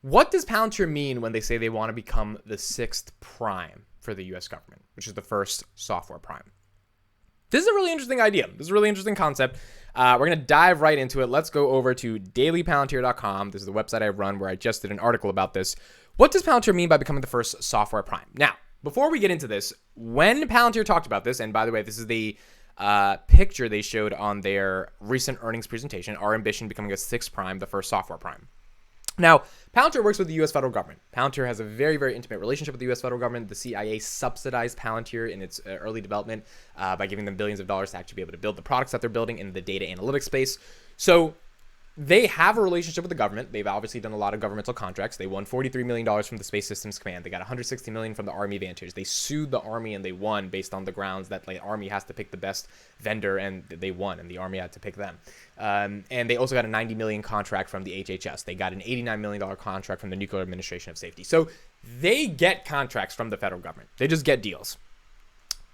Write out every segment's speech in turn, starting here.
What does Palantir mean when they say they want to become the sixth prime for the US government, which is the first software prime? This is a really interesting idea. This is a really interesting concept. We're going to dive right into it. Let's go over to dailypalantir.com. This is the website I run where I just did an article about this. What does Palantir mean by becoming the first software prime? Now, before we get into this, when Palantir talked about this, and by the way, this is the picture they showed on their recent earnings presentation, our ambition becoming a sixth prime, the first software prime. Now, Palantir works with the U.S. federal government. Palantir has a very, very intimate relationship with the U.S. federal government. The CIA subsidized Palantir in its early development by giving them billions of dollars to actually be able to build the products that they're building in the data analytics space. So they have a relationship with the government. They've obviously done a lot of governmental contracts. They won $43 million from the Space Systems Command. They got $160 million from the Army Vantage. They sued the Army and they won based on the grounds that the Army has to pick the best vendor, and they won, and the Army had to pick them. And they also got a $90 million contract from the HHS. They got an $89 million contract from the Nuclear Administration of Safety. So they get contracts from the federal government. They just get deals.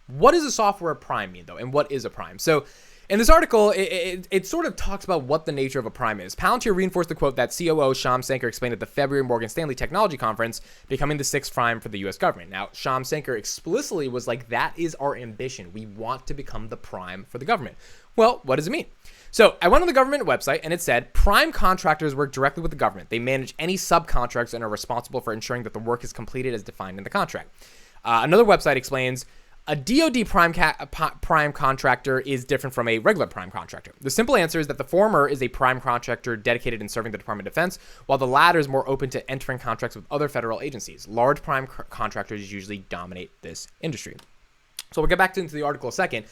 What does a software prime mean, though? And what is a prime? So in this article, it sort of talks about what the nature of a prime is. Palantir reinforced the quote that COO Shyam Sankar explained at the February Morgan Stanley Technology Conference, becoming the sixth prime for the U.S. government. Now, Shyam Sankar explicitly was like, that is our ambition. We want to become the prime for the government. Well, what does it mean? So I went on the government website and it said, prime contractors work directly with the government. They manage any subcontracts and are responsible for ensuring that the work is completed as defined in the contract. Another website explains, a DoD prime contractor is different from a regular prime contractor. The simple answer is that the former is a prime contractor dedicated in serving the Department of Defense, while the latter is more open to entering contracts with other federal agencies. Large prime contractors usually dominate this industry. So we'll get back into the article in a second,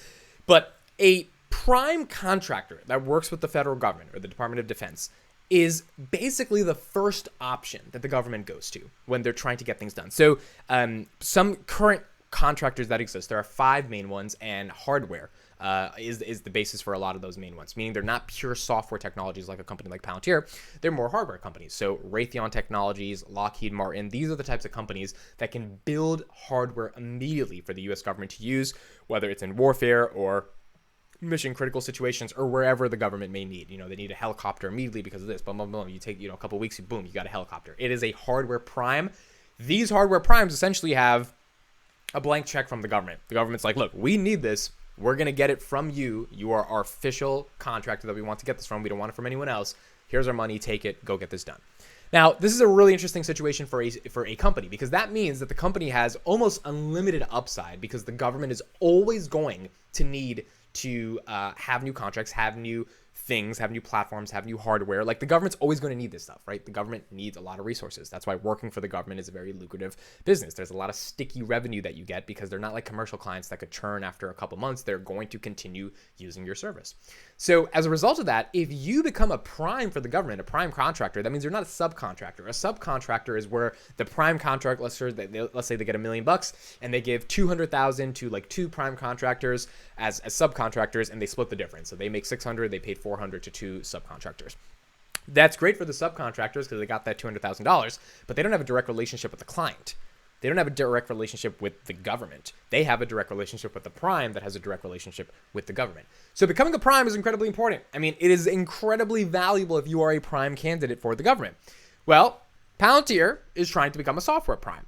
but a prime contractor that works with the federal government or the Department of Defense is basically the first option that the government goes to when they're trying to get things done. So some current contractors that exist, there are 5 main ones, and hardware is the basis for a lot of those main ones, meaning they're not pure software technologies like a company like Palantir. They're more hardware companies. So Raytheon Technologies, Lockheed Martin, these are the types of companies that can build hardware immediately for the US government to use, whether it's in warfare or mission critical situations or wherever the government may need. They need a helicopter immediately because of this. Boom, boom, boom. You take, a couple of weeks, boom, you got a helicopter. It is a hardware prime. These hardware primes essentially have a blank check from the government. The government's like, look, we need this. We're going to get it from you. You are our official contractor that we want to get this from. We don't want it from anyone else. Here's our money. Take it. Go get this done. Now, this is a really interesting situation for a company, because that means that the company has almost unlimited upside, because the government is always going to need to have new contracts, have new things, have new platforms, have new hardware. Like, the government's always going to need this stuff, right? The government needs a lot of resources. That's why working for the government is a very lucrative business. There's a lot of sticky revenue that you get because they're not like commercial clients that could churn after a couple months. They're going to continue using your service. So as a result of that, if you become a prime for the government, a prime contractor, that means you're not a subcontractor. A subcontractor is where the prime contract, let's say they get $1 million and they give 200,000 to like 2 prime contractors as subcontractors, and they split the difference. So they make 600, they paid 400 to 2 subcontractors. That's great for the subcontractors because they got that $200,000, but they don't have a direct relationship with the client. They don't have a direct relationship with the government. They have a direct relationship with the prime that has a direct relationship with the government. So becoming a prime is incredibly important. I mean, it is incredibly valuable if you are a prime candidate for the government. Well, Palantir is trying to become a software prime.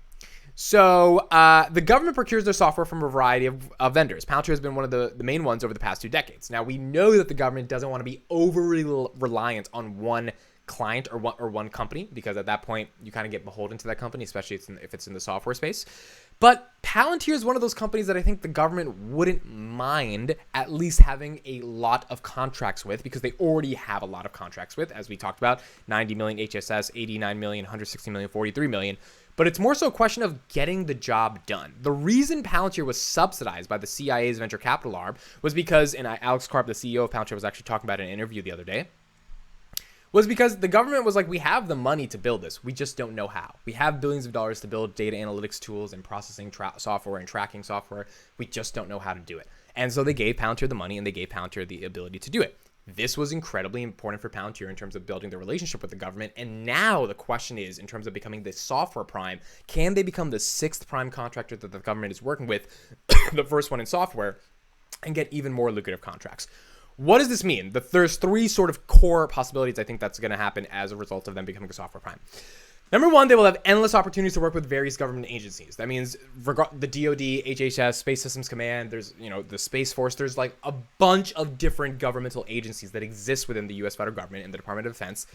So the government procures their software from a variety of vendors. Palantir has been one of the main ones over the past 2 decades. Now, we know that the government doesn't want to be overly reliant on one client or one company, because at that point you kind of get beholden to that company, especially if it's in the software space. But Palantir is one of those companies that I think the government wouldn't mind at least having a lot of contracts with, because they already have a lot of contracts with, as we talked about, 90 million HSS, 89 million, 160 million, 43 million. But it's more so a question of getting the job done. The reason Palantir was subsidized by the CIA's venture capital arm was because, and Alex Karp, the CEO of Palantir, was actually talking about it in an interview the other day, was because the government was like, we have the money to build this. We just don't know how. We have billions of dollars to build data analytics tools and processing software and tracking software. We just don't know how to do it. And so they gave Palantir the money and they gave Palantir the ability to do it. This was incredibly important for Palantir in terms of building the relationship with the government. And now the question is, in terms of becoming the software prime, can they become the 6th prime contractor that the government is working with, the first one in software, and get even more lucrative contracts? What does this mean? There's 3 sort of core possibilities I think that's going to happen as a result of them becoming a software prime. Number one, they will have endless opportunities to work with various government agencies. That means the DoD, HHS, Space Systems Command, there's, the Space Force, there's like a bunch of different governmental agencies that exist within the U.S. federal government and the Department of Defense,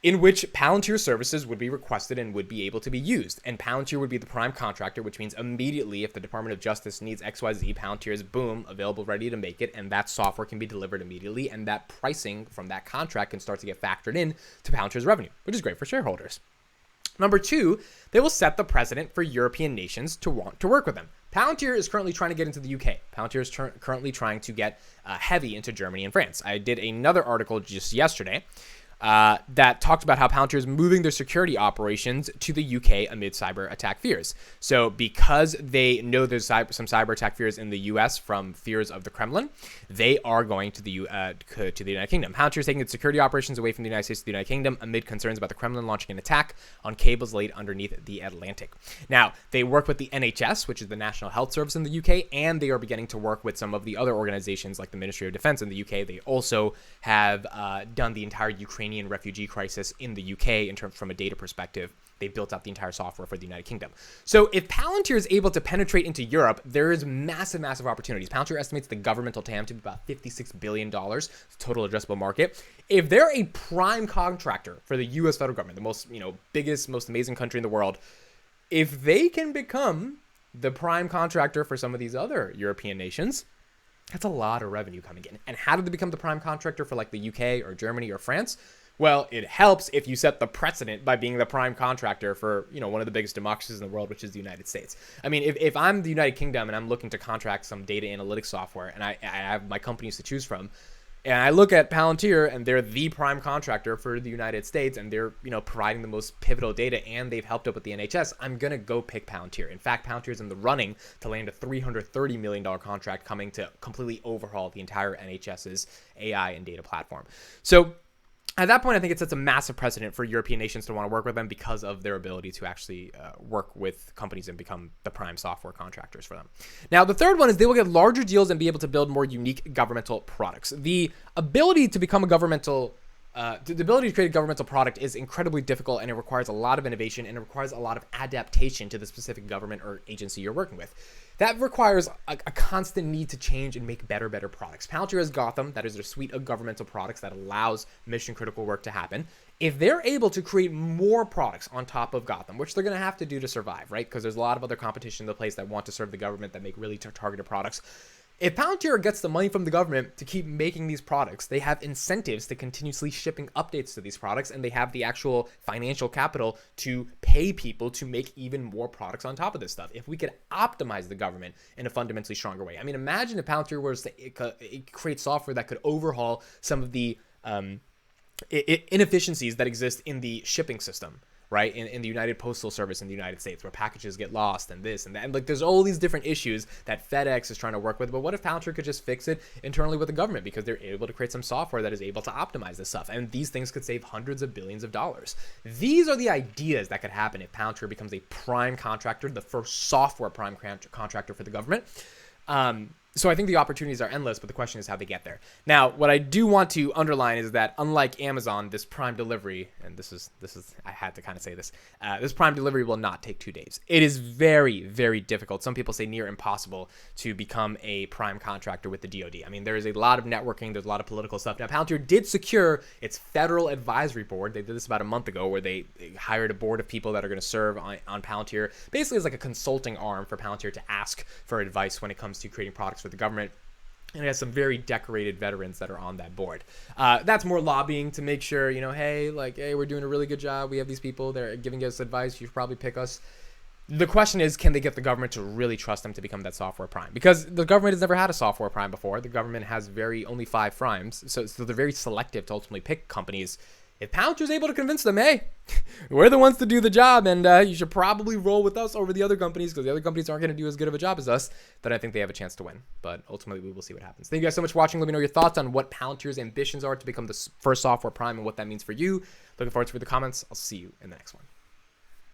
in which Palantir services would be requested and would be able to be used. And Palantir would be the prime contractor, which means immediately if the Department of Justice needs XYZ, Palantir is, boom, available, ready to make it, and that software can be delivered immediately, and that pricing from that contract can start to get factored in to Palantir's revenue, which is great for shareholders. Number two, they will set the precedent for European nations to want to work with them. Palantir is currently trying to get into the UK. Palantir is currently trying to get heavy into Germany and France. I did another article just yesterday that talked about how Palantir is moving their security operations to the UK amid cyber attack fears. So because they know there's some cyber attack fears in the US from fears of the Kremlin, they are going to the United Kingdom. Palantir is taking its security operations away from the United States to the United Kingdom amid concerns about the Kremlin launching an attack on cables laid underneath the Atlantic. Now, they work with the NHS, which is the National Health Service in the UK, and they are beginning to work with some of the other organizations like the Ministry of Defense in the UK. They also have done the entire Ukrainian refugee crisis in the UK in terms from a data perspective. They built out the entire software for the United Kingdom. So if Palantir is able to penetrate into Europe, there is massive, massive opportunities. Palantir estimates the governmental TAM to be about $56 billion, total addressable market. If they're a prime contractor for the US federal government, the most, biggest, most amazing country in the world, if they can become the prime contractor for some of these other European nations, that's a lot of revenue coming in. And how did they become the prime contractor for like the UK or Germany or France? Well, it helps if you set the precedent by being the prime contractor for, one of the biggest democracies in the world, which is the United States. I mean, if I'm the United Kingdom and I'm looking to contract some data analytics software and I have my companies to choose from, and I look at Palantir and they're the prime contractor for the United States and they're, providing the most pivotal data and they've helped out with the NHS, I'm going to go pick Palantir. In fact, Palantir is in the running to land a $330 million contract coming to completely overhaul the entire NHS's AI and data platform. So at that point, I think it sets a massive precedent for European nations to want to work with them because of their ability to actually work with companies and become the prime software contractors for them. Now, the third one is they will get larger deals and be able to build more unique governmental products. The ability to become a governmental the ability to create a governmental product is incredibly difficult, and it requires a lot of innovation, and it requires a lot of adaptation to the specific government or agency you're working with. That requires a constant need to change and make better products. Palantir has Gotham, that is their suite of governmental products that allows mission-critical work to happen. If they're able to create more products on top of Gotham, which they're going to have to do to survive, right? Because there's a lot of other competition in the place that want to serve the government that make really targeted products. If Palantir gets the money from the government to keep making these products, they have incentives to continuously shipping updates to these products, and they have the actual financial capital to pay people to make even more products on top of this stuff. If we could optimize the government in a fundamentally stronger way. I mean, imagine if Palantir was to create software that could overhaul some of the inefficiencies that exist in the shipping system, right? In the United Postal Service in the United States, where packages get lost and this and that. And like, there's all these different issues that FedEx is trying to work with. But what if Palantir could just fix it internally with the government because they're able to create some software that is able to optimize this stuff? And these things could save hundreds of billions of dollars. These are the ideas that could happen if Palantir becomes a prime contractor, the first software prime contractor for the government. So I think the opportunities are endless, but the question is how they get there. Now, what I do want to underline is that unlike Amazon, this Prime delivery, and this is I had to kind of say this, this Prime delivery will not take 2 days. It is very, very difficult. Some people say near impossible to become a prime contractor with the DoD. I mean, there is a lot of networking. There's a lot of political stuff. Now, Palantir did secure its federal advisory board. They did this about a month ago where they hired a board of people that are going to serve on Palantir, basically as like a consulting arm for Palantir to ask for advice when it comes to creating products for the government. And it has some very decorated veterans that are on that board. That's more lobbying to make sure, hey, we're doing a really good job. We have these people, they're giving us advice. You should probably pick us. The question is, can they get the government to really trust them to become that software prime? Because the government has never had a software prime before. The government has only 5 primes. So they're very selective to ultimately pick companies. If Palantir is able to convince them, hey, we're the ones to do the job, and you should probably roll with us over the other companies because the other companies aren't going to do as good of a job as us, then I think they have a chance to win. But ultimately, we will see what happens. Thank you guys so much for watching. Let me know your thoughts on what Palantir's ambitions are to become the first software prime and what that means for you. Looking forward to read the comments. I'll see you in the next one.